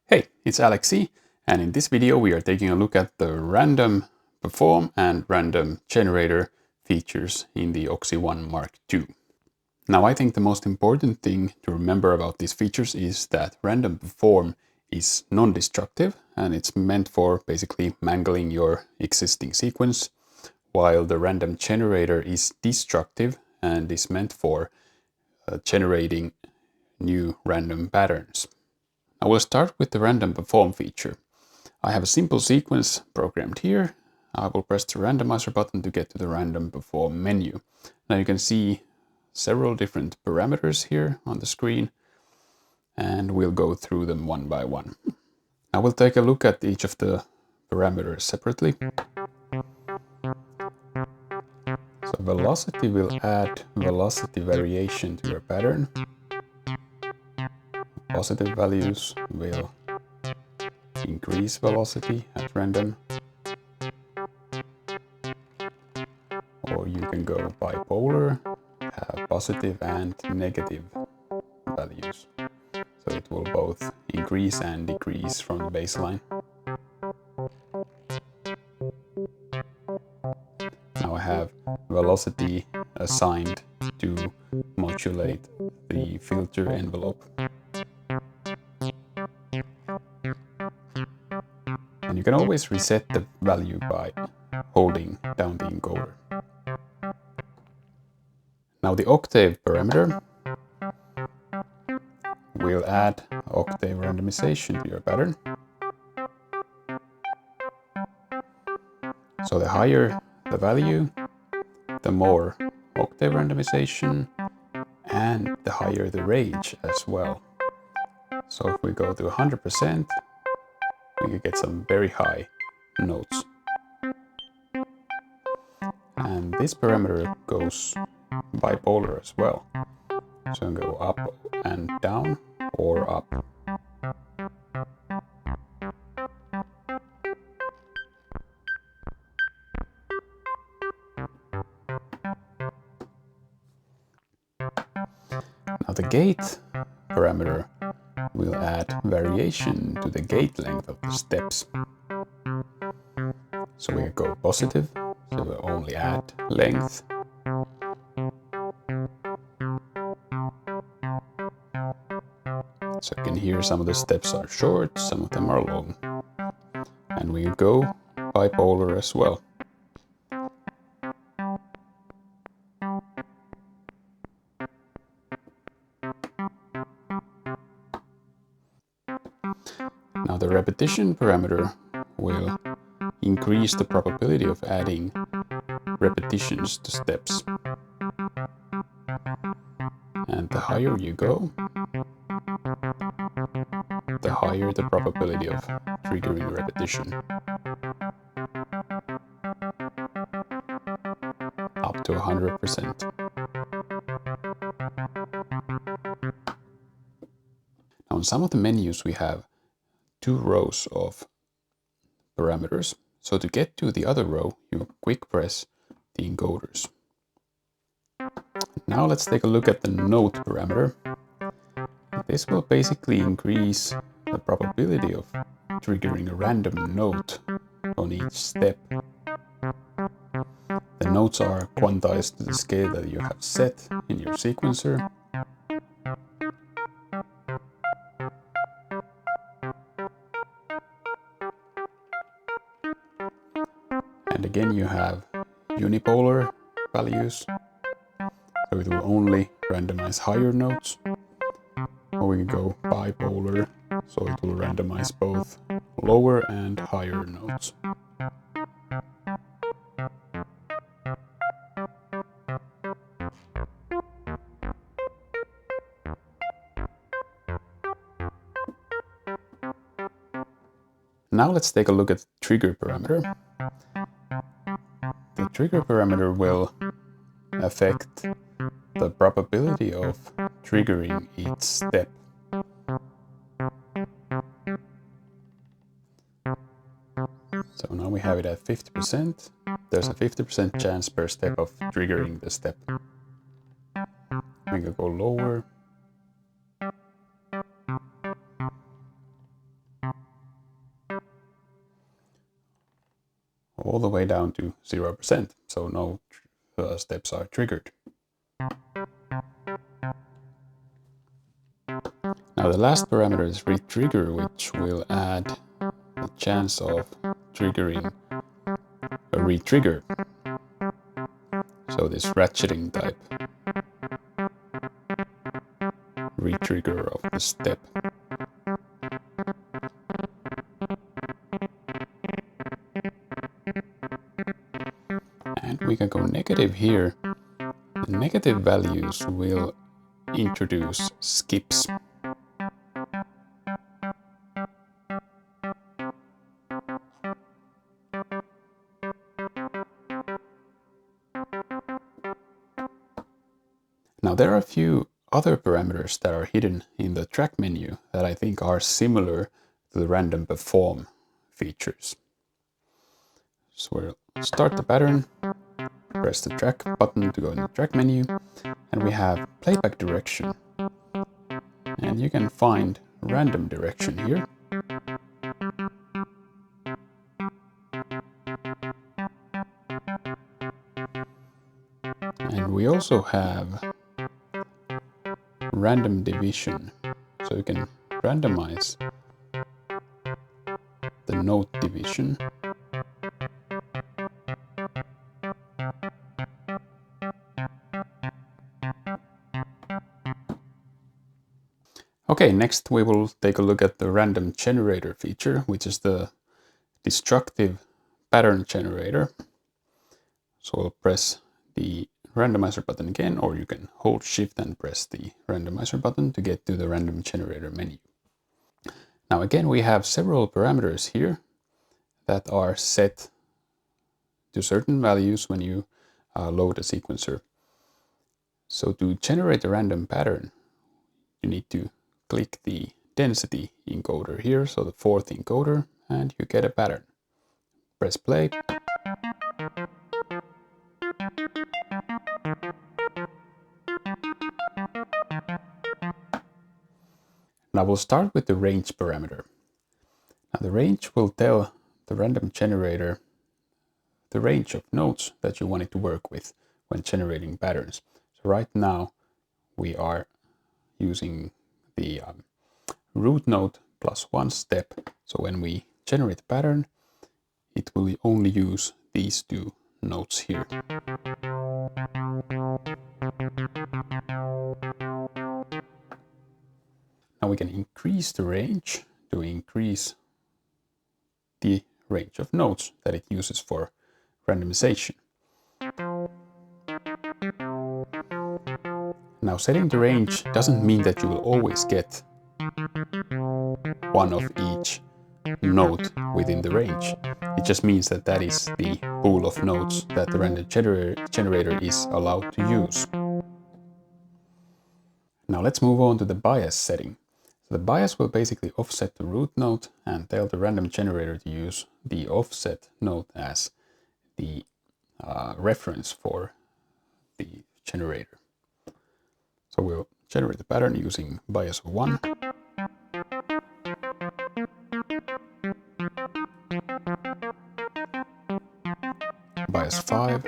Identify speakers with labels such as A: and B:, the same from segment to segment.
A: Hey, it's MkII, and in this video we are taking a look at the random perform and random generator features in the Octave Mark II. Now I think the most important thing to remember about these features is that random perform is non-destructive and it's meant for basically mangling your existing sequence, while the random generator is destructive and is meant for generating new random patterns. I will start with the random perform feature. I have a simple sequence programmed here. I will press the randomizer button to get to the random perform menu. Now you can see several different parameters here on the screen, and we'll go through them one by one. Now we'll take a look at each of the parameters separately. So velocity will add velocity variation to your pattern. Positive values will increase velocity at random, or you can go bipolar, have positive and negative values, so it will both increase and decrease from the baseline. Now I have velocity assigned to modulate the filter envelope. And you can always reset the value by holding down the encoder. Now the octave parameter will add octave randomization to your pattern. So the higher the value, the more octave randomization and the higher the range as well. So if we go to 100%, we can get some very high notes. And this parameter goes bipolar as well. So we can go up and down or up. Now the gate parameter will add variation to the gate length of the steps. So we go positive, so we'll only add length. So you can hear some of the steps are short, some of them are long. And we go bipolar as well. Now the repetition parameter will increase the probability of adding repetitions to steps. And the higher you go, the higher the probability of triggering repetition. Up to 100%. Now in some of the menus we have 2 rows of parameters. So to get to the other row, you quick press the encoders. Now let's take a look at the note parameter. This will basically increase the probability of triggering a random note on each step. The notes are quantized to the scale that you have set in your sequencer. And again you have unipolar values, so it will only randomize higher notes. Or we can go bipolar, so it will randomize both lower and higher notes. Now let's take a look at the trigger parameter. The trigger parameter will affect the probability of triggering each step. So now we have it at 50%. There's a 50% chance per step of triggering the step. We can go lower. way down to 0%, so no steps are triggered. Now the last parameter is Retrigger, which will add the chance of triggering a retrigger. So this ratcheting type retrigger of the step. And we can go negative here. The negative values will introduce skips. Now there are a few other parameters that are hidden in the track menu that I think are similar to the random perform features. So we'll start the pattern, press the track button to go in the track menu, and we have playback direction. And you can find random direction here. And we also have random division, so you can randomize the note division. Okay, next we will take a look at the random generator feature, which is the destructive pattern generator. So we'll press the randomizer button again, or you can hold shift and press the randomizer button to get to the random generator menu. Now again, we have several parameters here that are set to certain values when you load a sequencer. So to generate a random pattern, you need to click the density encoder here, so the fourth encoder, and you get a pattern. Press play. Now we'll start with the range parameter. Now the range will tell the random generator the range of notes that you want it to work with when generating patterns. So right now we are using the root node plus one step. So when we generate a pattern, it will only use these two notes here. Now we can increase the range to increase the range of notes that it uses for randomization. Now setting the range doesn't mean that you will always get one of each note within the range. It just means that that is the pool of notes that the random generator is allowed to use. Now let's move on to the bias setting. So the bias will basically offset the root node and tell the random generator to use the offset node as the reference for the generator. So we'll generate the pattern using bias of 1. Bias 5.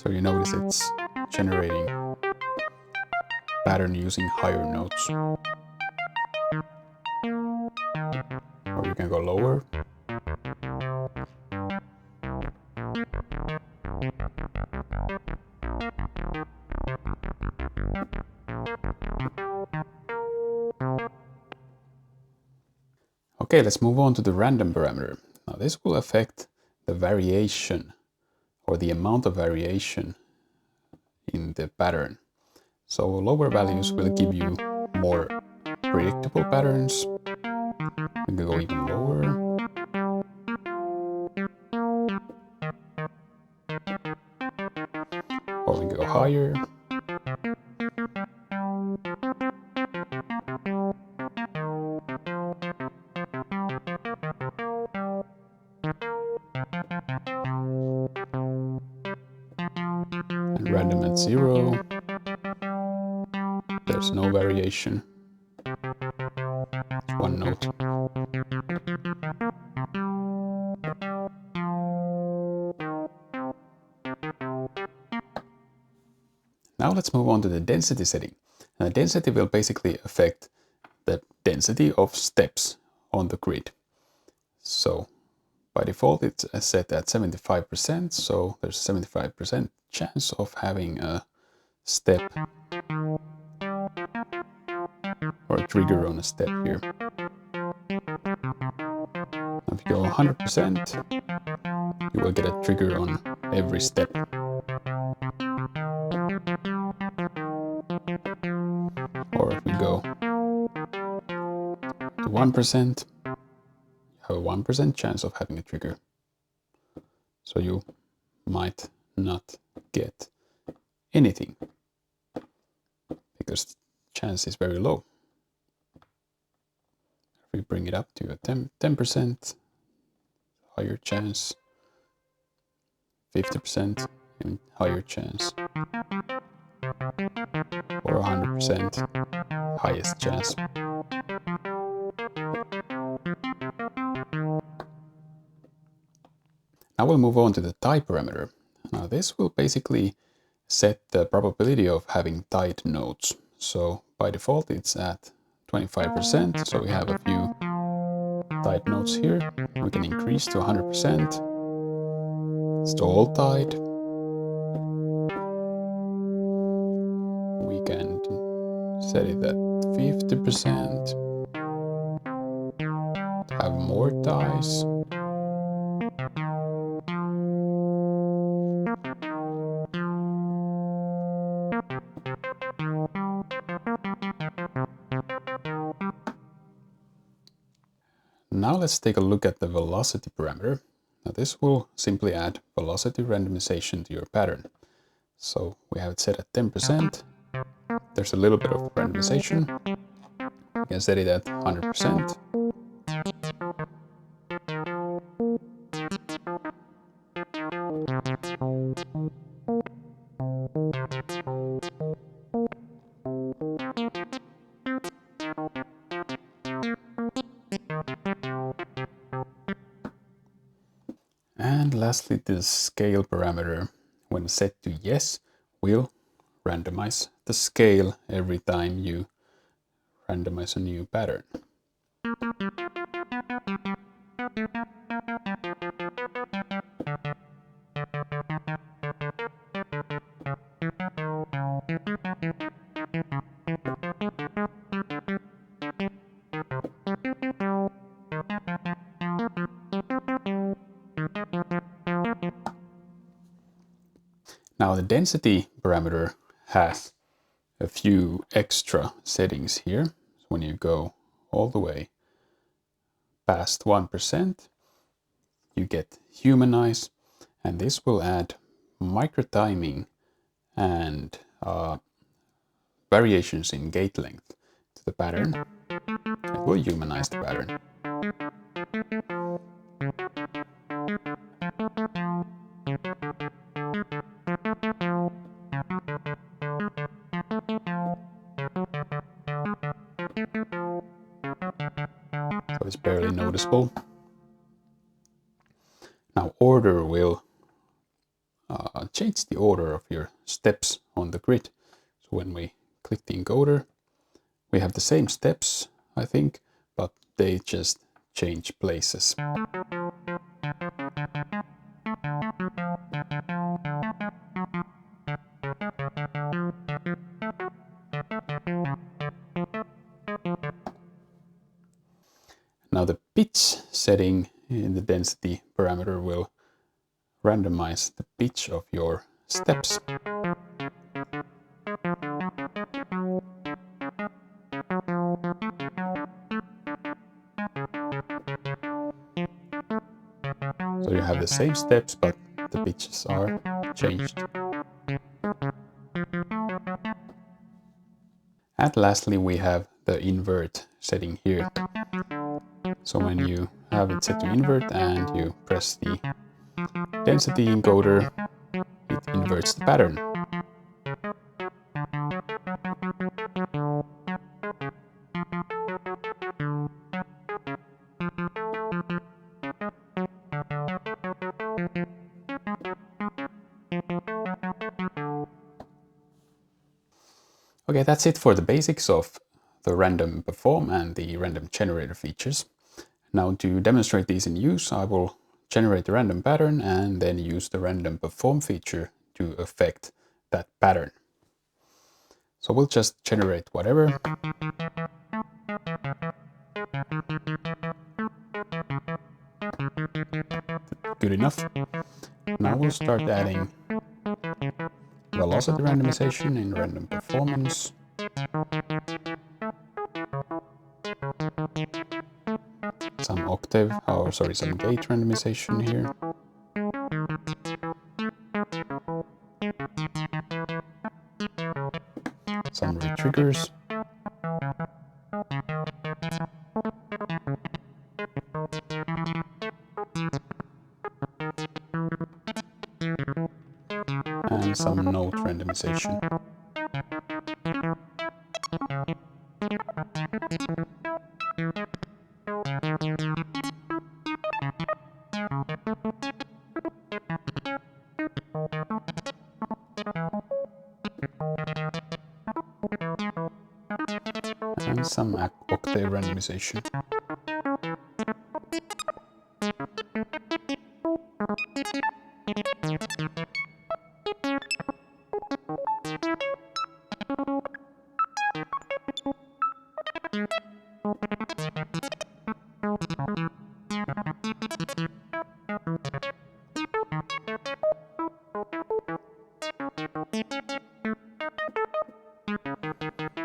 A: So you notice it's generating pattern using higher notes. Or you can go lower. Okay, let's move on to the random parameter. Now this will affect the variation or the amount of variation in the pattern. So lower values will give you more predictable patterns. We can go even lower. Or we can go higher. And random at 0. There's no variation. It's one note. Now let's move on to the density setting. Now, density will basically affect the density of steps on the grid. So by default, it's set at 75%. So there's 75% chance of having a step or a trigger on a step here. Now if you go 100%, you will get a trigger on every step. Or if we go to 1%, you have a 1% chance of having a trigger. So you might not get anything because the chance is very low. If we bring it up to a 10%, higher chance, 50%, even higher chance, or 100%, highest chance. Now we'll move on to the tie parameter. Now this will basically set the probability of having tied nodes. So by default it's at 25%, so we have a few tied nodes here. We can increase to 100%. It's all tied. We can set it at 50%. Have more ties. Now let's take a look at the velocity parameter. Now this will simply add velocity randomization to your pattern. So we have it set at 10%. There's a little bit of randomization. You can set it at 100%. And lastly, the scale parameter, when set to yes, will randomize the scale every time you randomize a new pattern. Now the density parameter has a few extra settings here. So when you go all the way past 1%, you get Humanize, and this will add micro timing and variations in gate length to the pattern. It will humanize the pattern. So it's barely noticeable. Now order will change the order of your steps on the grid. So when we click the encoder, we have the same steps, I think, but they just change places. Now the pitch setting in the density parameter will randomize the pitch of your steps. So you have the same steps, but the pitches are changed. And lastly, we have the invert setting here. So when you have it set to invert and you press the density encoder, it inverts the pattern. Okay, that's it for the basics of the random perform and the random generator features. Now to demonstrate these in use, I will generate the random pattern and then use the random perform feature to affect that pattern. So we'll just generate whatever. Good enough. Now we'll start adding velocity randomization in random performance. Some octave, some gate randomization here. Some retriggers. And some note randomization. And some octave randomization.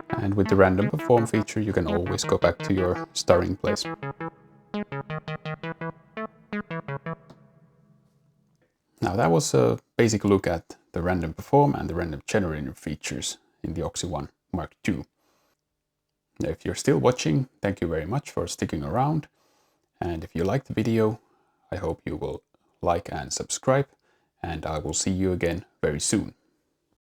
A: And with the random perform feature, you can always go back to your starting place. Now that was a basic look at the random perform and the random generator features in the OXI 1 Mark II. Now, if you're still watching, thank you very much for sticking around. And if you liked the video, I hope you will like and subscribe, and I will see you again very soon.